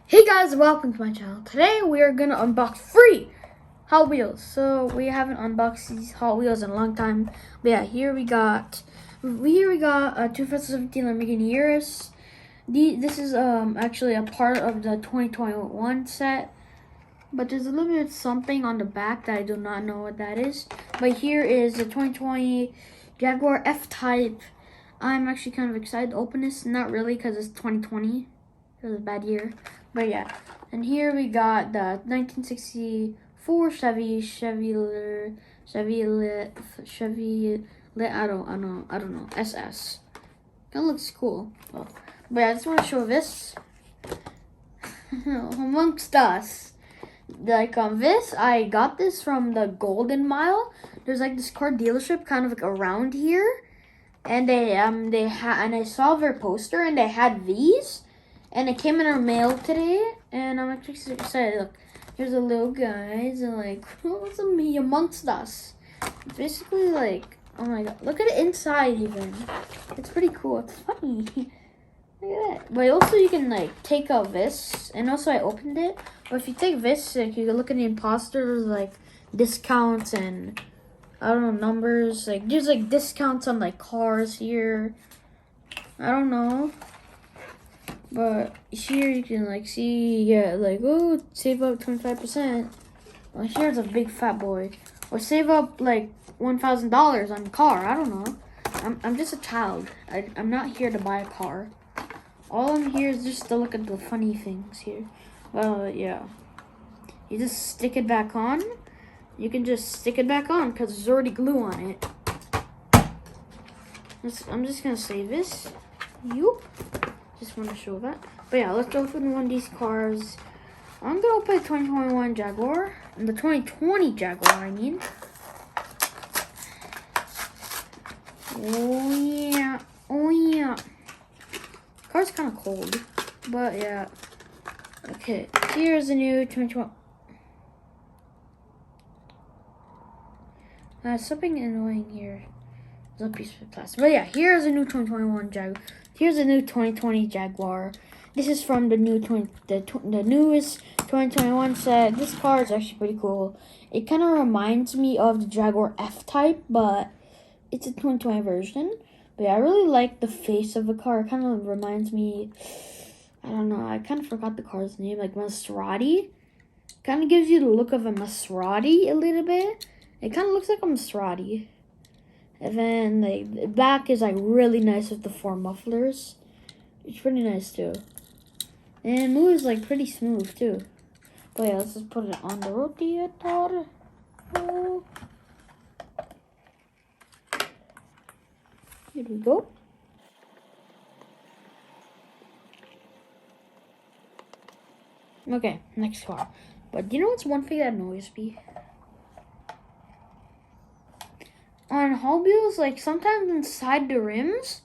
Hey guys, welcome to my channel. Today we are gonna unbox free Hot Wheels. So we haven't unboxed these Hot Wheels in a long time. But yeah, here we got a 2017 Lamborghini Urus. This is actually a part of the 2021 set. But there's a little bit of something on the back that I do not know what that is. But here is the 2020 Jaguar F-Type. I'm actually kind of excited to open this. Not really, because it's 2020. It was a bad year. But yeah. And here we got the 1964 Chevy, I don't know, SS. Kind of looks cool. Oh. But yeah, I just want to show this. Amongst us. This, I got this from the Golden Mile. There's like this car dealership kind of like around here. And and I saw their poster and they had these. And it came in our mail today, and I'm actually so excited. Look, here's the little guys, and like, what's me amongst us? It's basically like, oh my god, look at the inside even. It's pretty cool. It's funny. Look at that. But also you can like take out this, and also I opened it. But if you take this, like you can look at the imposters, like discounts and I don't know numbers. Like there's like discounts on like cars here. I don't know. But here you can like see, yeah, like, oh, save up 25%. Well, here's a big fat boy. Or save up like $1,000 on a car. I don't know. I'm just a child. I'm not here to buy a car. All I'm here is just to look at the funny things here. Well, yeah. You just stick it back on. You can just stick it back on because there's already glue on it. I'm just going to save this. Yoop. Just want to show that. But yeah, let's open one of these cars. I'm going to open the 2021 Jaguar. And the 2020 Jaguar, I mean. Oh, yeah. Oh, yeah. The car's kind of cold. But yeah. Okay. Here's the new 2021. Something annoying here. There's a piece of plastic. But yeah, here's a new 2021 Jaguar. Here's a new 2020 Jaguar. This is from the newest 2021 set. This car is actually pretty cool. It kind of reminds me of the Jaguar F-Type, but it's a 2020 version. But yeah, I really like the face of the car. It kind of reminds me, I don't know, I kind of forgot the car's name, like Maserati. Kind of gives you the look of a Maserati a little bit. It kind of looks like a Maserati. And then like the back is like really nice with the 4 mufflers. It's pretty nice too. And it moves like pretty smooth too. But yeah, let's just put it on the rotator. Oh. Here we go. Okay, next car. But you know what's one thing that annoys me? On Hot Wheels, like sometimes inside the rims,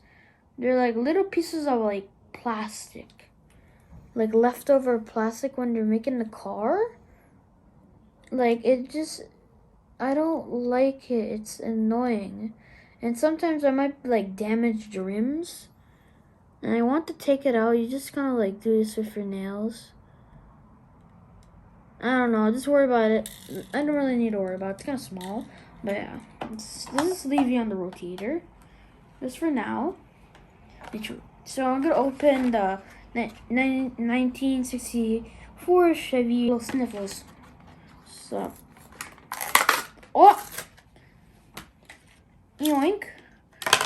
they're like little pieces of like plastic, like leftover plastic when they're making the car. Like it just, I don't like it. It's annoying, and sometimes I might like damage the rims, and I want to take it out. You just kind of like do this with your nails. I don't know. Just worry about it. I don't really need to worry about it. It's kind of small. But yeah, let's just leave you on the rotator, just for now. So I'm gonna open the 1964 Chevy little sniffles. So, oh, yoink.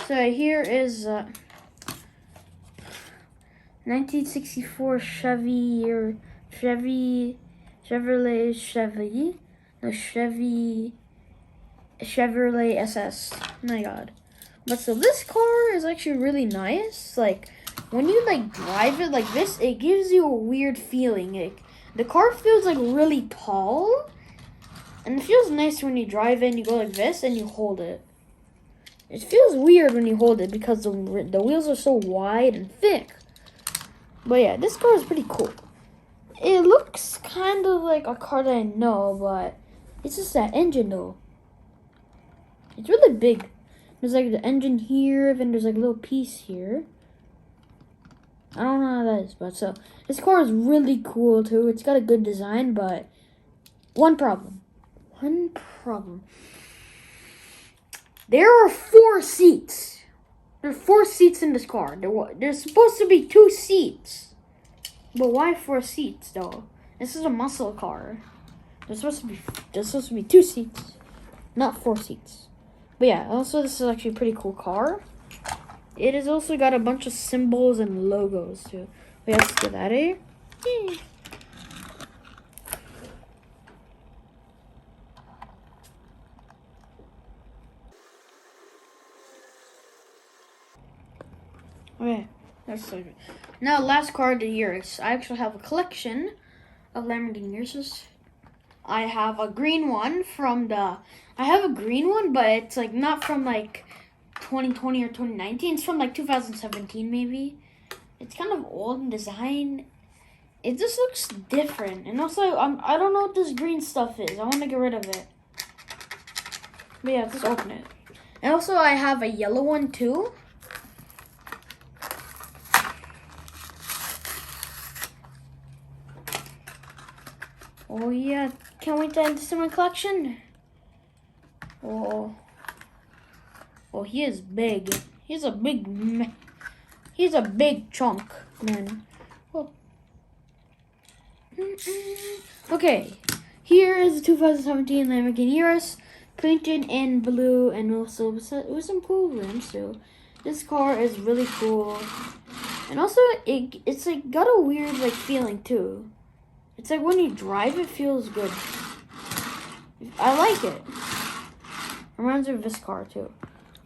So here is 1964 Chevrolet SS. Oh my god. But so this car is actually really nice. Like when you like drive it like this, it gives you a weird feeling. Like the car feels like really tall. And it feels nice when you drive it and you go like this and you hold it. It feels weird when you hold it because the wheels are so wide and thick. But yeah, this car is pretty cool. It looks kind of like a car that I know, but it's just that engine though. It's really big. There's like the engine here, then there's like a little piece here. I don't know how that is, but so this car is really cool too. It's got a good design, but one problem. There are 4 seats. There's 4 seats in this car. There's supposed to be 2 seats. But why 4 seats though? This is a muscle car. There's supposed to be 2 seats, not 4 seats. But yeah, also this is actually a pretty cool car. It has also got a bunch of symbols and logos too. Wait, let's get that, eh? Yeah. Okay, that's so good. Now, last car of the Urus. I actually have a collection of Lamborghini Uruses. I have a green one but it's like not from like 2020 or 2019. It's from like 2017 maybe. It's kind of old in design. It just looks different. And also, I don't know what this green stuff is. I want to get rid of it. But yeah, just open it. And also, I have a yellow one too. Oh yeah, can't wait to add this to my collection. Oh, he is big. He's a big chunk, man. Oh. Okay, here is the 2017 Lamborghini Urus, painted in blue and also with some cool rims too. This car is really cool, and also it's like got a weird like feeling too. It's like when you drive, it feels good. I like it. Reminds me of this car too.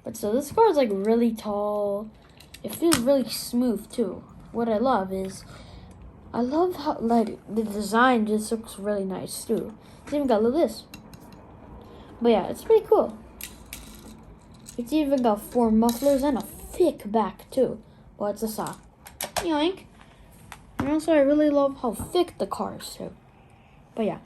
But so this car is like really tall. It feels really smooth too. What I love is, I love how like the design just looks really nice too. It's even got this. But yeah, it's pretty cool. It's even got 4 mufflers and a thick back too. Well, it's a saw. Yoink. And also, I really love how thick the car is too. But yeah.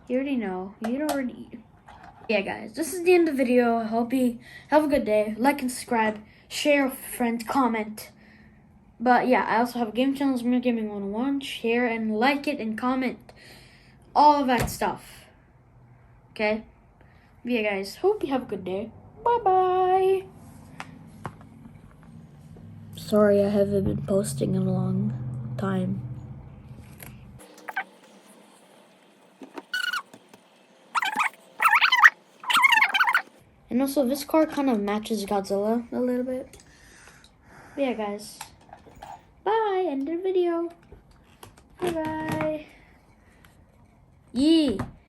You already know. Yeah, guys, this is the end of the video. I hope you have a good day. Like and subscribe. Share with friends. Comment. But yeah, I also have a game channel, Zamir Gaming 101. Share and like it and comment. All of that stuff. Okay? But yeah, guys, hope you have a good day. Bye-bye. Sorry, I haven't been posting in a long time. And also, this car kind of matches Godzilla a little bit. But yeah, guys. Bye. End the video. Bye-bye.